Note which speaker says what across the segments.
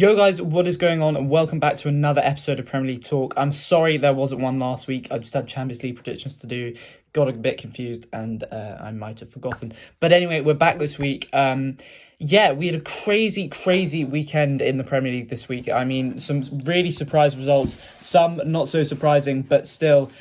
Speaker 1: Yo guys, what is going on? And welcome back to another episode of Premier League Talk. I'm sorry there wasn't one last week. I just had Champions League predictions to do, got a bit confused, and I might have forgotten. But anyway, we're back this week. Yeah, we had a crazy weekend in the Premier League this week. I mean, some really surprise results, some not so surprising, but still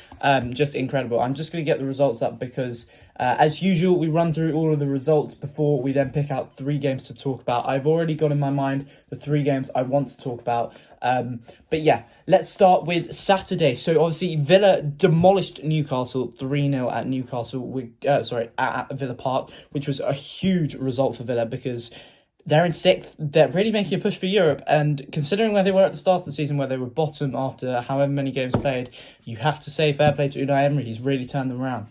Speaker 1: just incredible. I'm just going to get the results up because as usual, we run through all of the results before we then pick out 3 games to talk about. I've already got in my mind the 3 games I want to talk about. But yeah, let's start with Saturday. So obviously Villa demolished Newcastle 3-0 at Newcastle, at Villa Park, which was a huge result for Villa because they're in 6th. They're really making a push for Europe. And considering where they were at the start of the season, where they were bottom after however many games played, you have to say fair play to Unai Emery. He's really turned them around.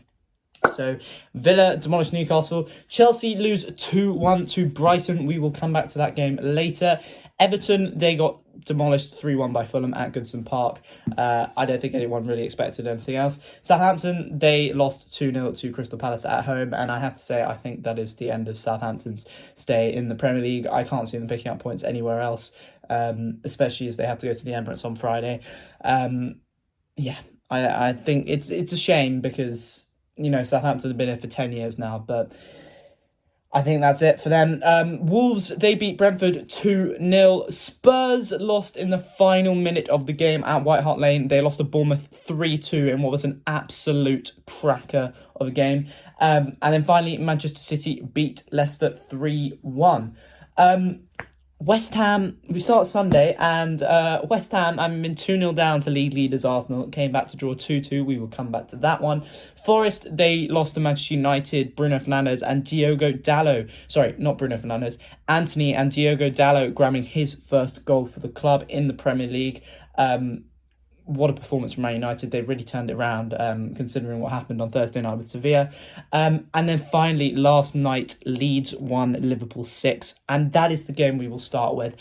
Speaker 1: So Villa demolished Newcastle. Chelsea lose 2-1 to Brighton. We will come back to that game later. Everton, they got demolished 3-1 by Fulham at Goodison Park. I don't think anyone really expected anything else. Southampton, they lost 2-0 to Crystal Palace at home. And I have to say, I think that is the end of Southampton's stay in the Premier League. I can't see them picking up points anywhere else, especially as they have to go to the Emirates on Friday. I think it's a shame because, you know, Southampton have been here for 10 years now, but I think that's it for them. Wolves, they beat Brentford 2-0. Spurs lost in the final minute of the game at White Hart Lane. They lost to Bournemouth 3-2 in what was an absolute cracker of a game. And then finally, Manchester City beat Leicester 3-1. West Ham, we start Sunday, and West Ham, I'm in 2-0 down to league leaders Arsenal. It came back to draw 2-2. We will come back to that one. Forest, they lost to Manchester United. Bruno Fernandes and Diogo Dalot. Sorry, not Bruno Fernandes. Anthony and Diogo Dalot grabbing his first goal for the club in the Premier League. What a performance from Man United. They really turned it around, considering what happened on Thursday night with Sevilla. And then finally, last night, Leeds won, Liverpool 6. And that is the game we will start with.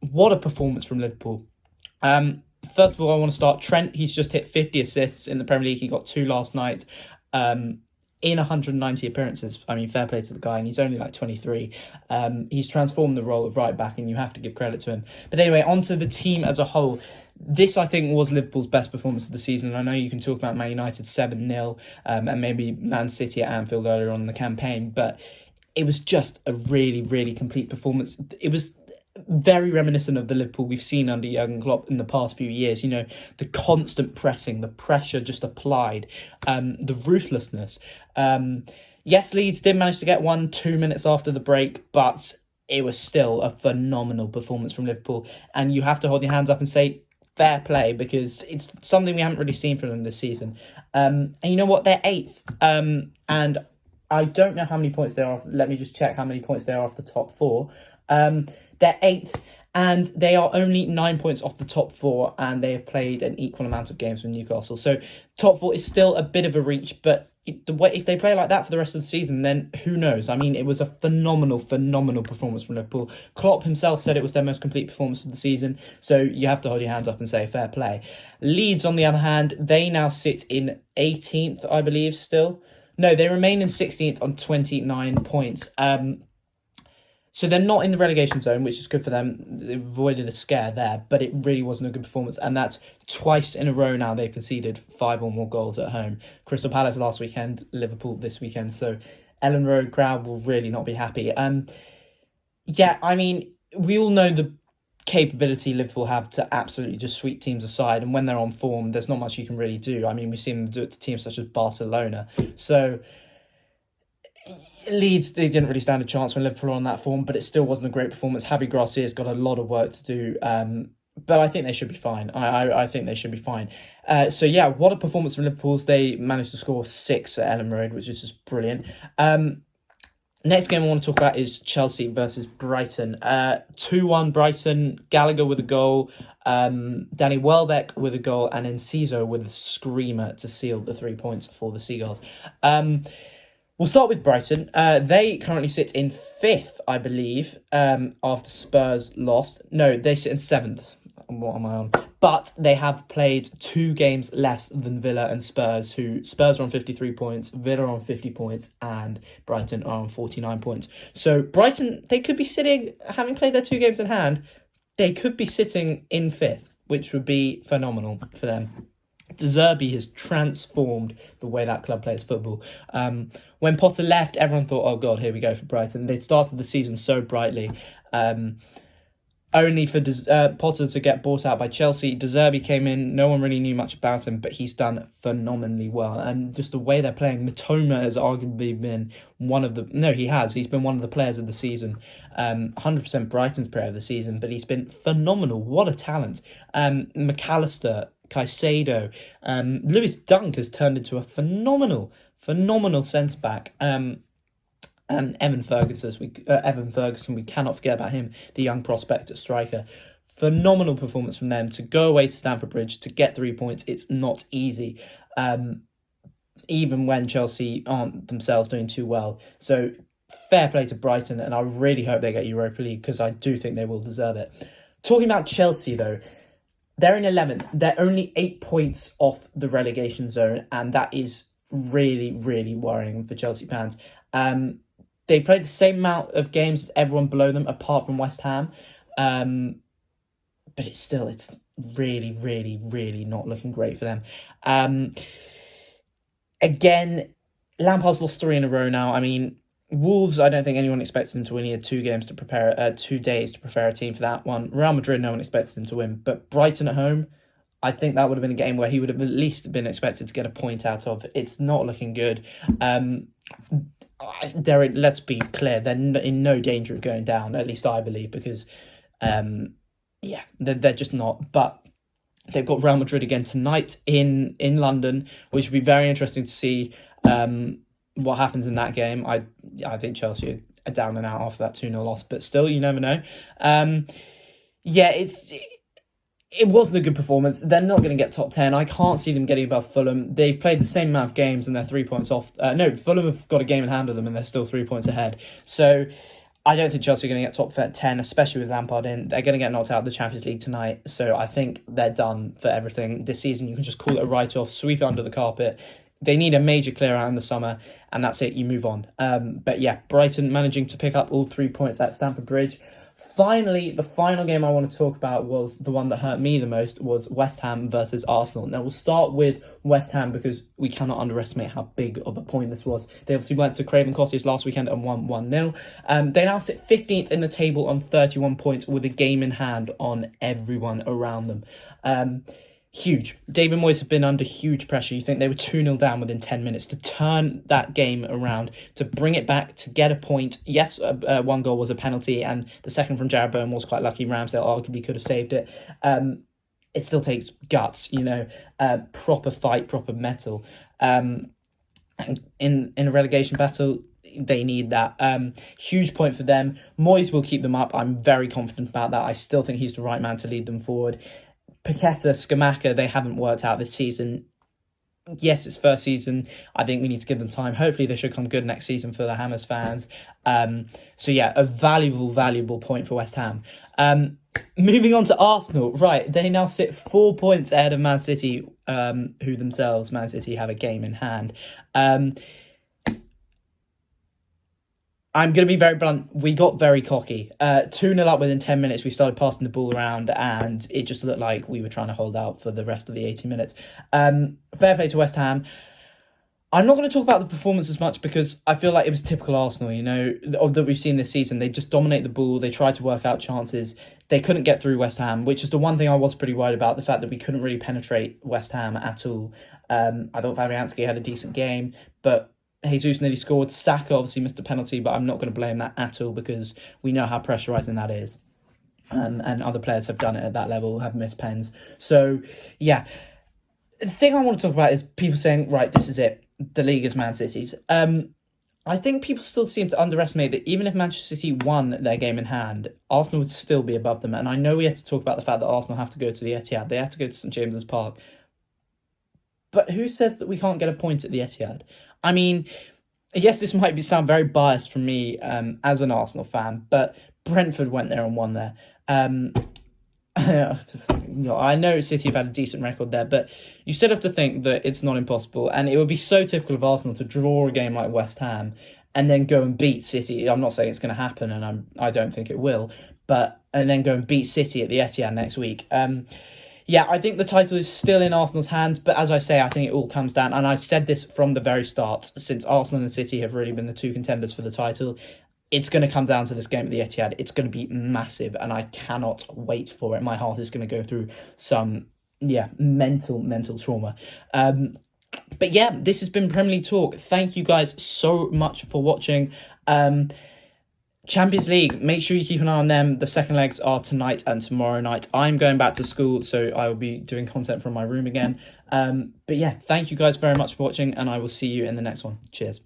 Speaker 1: What a performance from Liverpool. First of all, I want to start Trent. He's just hit 50 assists in the Premier League. He got 2 last night. In 190 appearances. I mean, fair play to the guy, and he's only like 23. He's transformed the role of right back, and you have to give credit to him. But anyway, on to the team as a whole. This, I think, was Liverpool's best performance of the season. I know you can talk about Man United 7-0 and maybe Man City at Anfield earlier on in the campaign, but it was just a really complete performance. It was very reminiscent of the Liverpool we've seen under Jurgen Klopp in the past few years. You know, the constant pressing, the pressure just applied, the ruthlessness. Yes, Leeds did manage to get 2 minutes after the break, but it was still a phenomenal performance from Liverpool. And you have to hold your hands up and say, fair play, because it's something we haven't really seen from them this season. And you know what? They're 8th. And I don't know how many points they are off. Let me just check how many points they are off the top 4. They're 8th, and they are only 9 points off the top 4, and they have played an equal amount of games with Newcastle. So top 4 is still a bit of a reach, but if they play like that for the rest of the season, then who knows? I mean, it was a phenomenal performance from Liverpool. Klopp himself said it was their most complete performance of the season, so you have to hold your hands up and say fair play. Leeds, on the other hand, they now sit in 18th, I believe, still. No, they remain in 16th on 29 points. So they're not in the relegation zone, which is good for them. They avoided a scare there, but it really wasn't a good performance. And that's twice in a row now they've conceded 5 or more goals at home. Crystal Palace last weekend, Liverpool this weekend. So Ellen Road crowd will really not be happy. Yeah, I mean, we all know the capability Liverpool have to absolutely just sweep teams aside. And when they're on form, there's not much you can really do. I mean, we've seen them do it to teams such as Barcelona. So Leeds, they didn't really stand a chance when Liverpool were on that form, but it still wasn't a great performance. Javi Gracia's got a lot of work to do, but I think they should be fine. I think they should be fine. So yeah, what a performance from Liverpool's. They managed to score 6 at Ellen Road, which is just brilliant. Next game I want to talk about is Chelsea versus Brighton. 2-1 Brighton, Gallagher with a goal, Danny Welbeck with a goal, and Enciso with a screamer to seal the 3 points for the Seagulls. We'll start with Brighton. They currently sit in 5th, I believe, after Spurs lost. No, they sit in 7th. What am I on? But they have played 2 games less than Villa and Spurs, who Spurs are on 53 points, Villa are on 50 points, and Brighton are on 49 points. So Brighton, they could be sitting, having played their 2 games in hand, they could be sitting in fifth, which would be phenomenal for them. De Zerbi has transformed the way that club plays football. When Potter left, everyone thought, oh God, here we go for Brighton. They'd started the season so brightly. Only for Potter to get bought out by Chelsea. De Zerbi came in, no one really knew much about him, but he's done phenomenally well. And just the way they're playing, Matoma has arguably been one of the... No, he has. He's been one of the players of the season. 100% Brighton's player of the season, but he's been phenomenal. What a talent. McAllister, Caicedo, Lewis Dunk has turned into a phenomenal centre-back. And Evan Ferguson, we cannot forget about him, the young prospect at striker. Phenomenal performance from them to go away to Stamford Bridge to get 3 points. It's not easy, even when Chelsea aren't themselves doing too well. So fair play to Brighton, and I really hope they get Europa League because I do think they will deserve it. Talking about Chelsea though, they're in 11th. They're only 8 points off the relegation zone, and that is really, really worrying for Chelsea fans. They played the same amount of games as everyone below them, apart from West Ham. But it's really, really, really not looking great for them. Again, Lampard's lost 3 in a row now. I mean, Wolves, I don't think anyone expected them to win. He had 2 days to prepare a team for that one. Real Madrid, no one expected them to win. But Brighton at home, I think that would have been a game where he would have at least been expected to get a point out of. It's not looking good. Let's be clear, they're in no danger of going down, at least I believe, because they're just not. But they've got Real Madrid again tonight in London, which would be very interesting to see what happens in that game. I think Chelsea are down and out after that 2-0 loss, but still, you never know. It wasn't a good performance. They're not going to get top 10. I can't see them getting above Fulham. They've played the same amount of games and they're 3 points off. Fulham have got a game in hand of them and they're still 3 points ahead. So I don't think Chelsea are going to get top 10, especially with Lampard in. They're going to get knocked out of the Champions League tonight. So I think they're done for everything this season. You can just call it a write-off, sweep it under the carpet. They need a major clear out in the summer, and that's it. You move on. But yeah, Brighton managing to pick up all 3 points at Stamford Bridge. Finally, the final game I want to talk about was the one that hurt me the most, was West Ham versus Arsenal. Now, we'll start with West Ham because we cannot underestimate how big of a point this was. They obviously went to Craven Cottage last weekend and won 1-0. They now sit 15th in the table on 31 points with a game in hand on everyone around them. Huge. David Moyes have been under huge pressure. You think they were 2-0 down within 10 minutes to turn that game around, to bring it back, to get a point. Yes, 1 goal was a penalty, and the second from Jared Bowen was quite lucky. Ramsdale arguably could have saved it. It still takes guts, proper fight, proper mettle. And in a relegation battle, they need that. Huge point for them. Moyes will keep them up. I'm very confident about that. I still think he's the right man to lead them forward. Paqueta, Scamacca, they haven't worked out this season. Yes, it's first season. I think we need to give them time. Hopefully they should come good next season for the Hammers fans. A valuable point for West Ham. Moving on to Arsenal. Right, they now sit 4 points ahead of Man City, who themselves, Man City, have a game in hand. I'm going to be very blunt. We got very cocky. 2-0 up within 10 minutes. We started passing the ball around and it just looked like we were trying to hold out for the rest of the 80 minutes. Fair play to West Ham. I'm not going to talk about the performance as much because I feel like it was typical Arsenal, that we've seen this season. They just dominate the ball. They try to work out chances. They couldn't get through West Ham, which is the one thing I was pretty worried about, the fact that we couldn't really penetrate West Ham at all. I thought Fabianski had a decent game, but Jesus nearly scored. Saka obviously missed a penalty, but I'm not going to blame that at all because we know how pressurising that is. And other players have done it at that level, have missed pens. So, yeah. The thing I want to talk about is people saying, right, this is it. The league is Man City's. I think people still seem to underestimate that even if Manchester City won their game in hand, Arsenal would still be above them. And I know we have to talk about the fact that Arsenal have to go to the Etihad. They have to go to St James's Park. But who says that we can't get a point at the Etihad? I mean, yes, this might sound very biased from me as an Arsenal fan, but Brentford went there and won there. I know City have had a decent record there, but you still have to think that it's not impossible. And it would be so typical of Arsenal to draw a game like West Ham and then go and beat City. I'm not saying it's going to happen, and I don't think it will. and then go and beat City at the Etihad next week. Yeah, I think the title is still in Arsenal's hands, but as I say, I think it all comes down, and I've said this from the very start, since Arsenal and City have really been the two contenders for the title, it's going to come down to this game at the Etihad. It's going to be massive, and I cannot wait for it. My heart is going to go through some, mental trauma. But yeah, this has been Premier League Talk. Thank you guys so much for watching. Champions League, make sure you keep an eye on them. The second legs are tonight and tomorrow night. I'm going back to school, so I will be doing content from my room again. But yeah, thank you guys very much for watching, and I will see you in the next one. Cheers.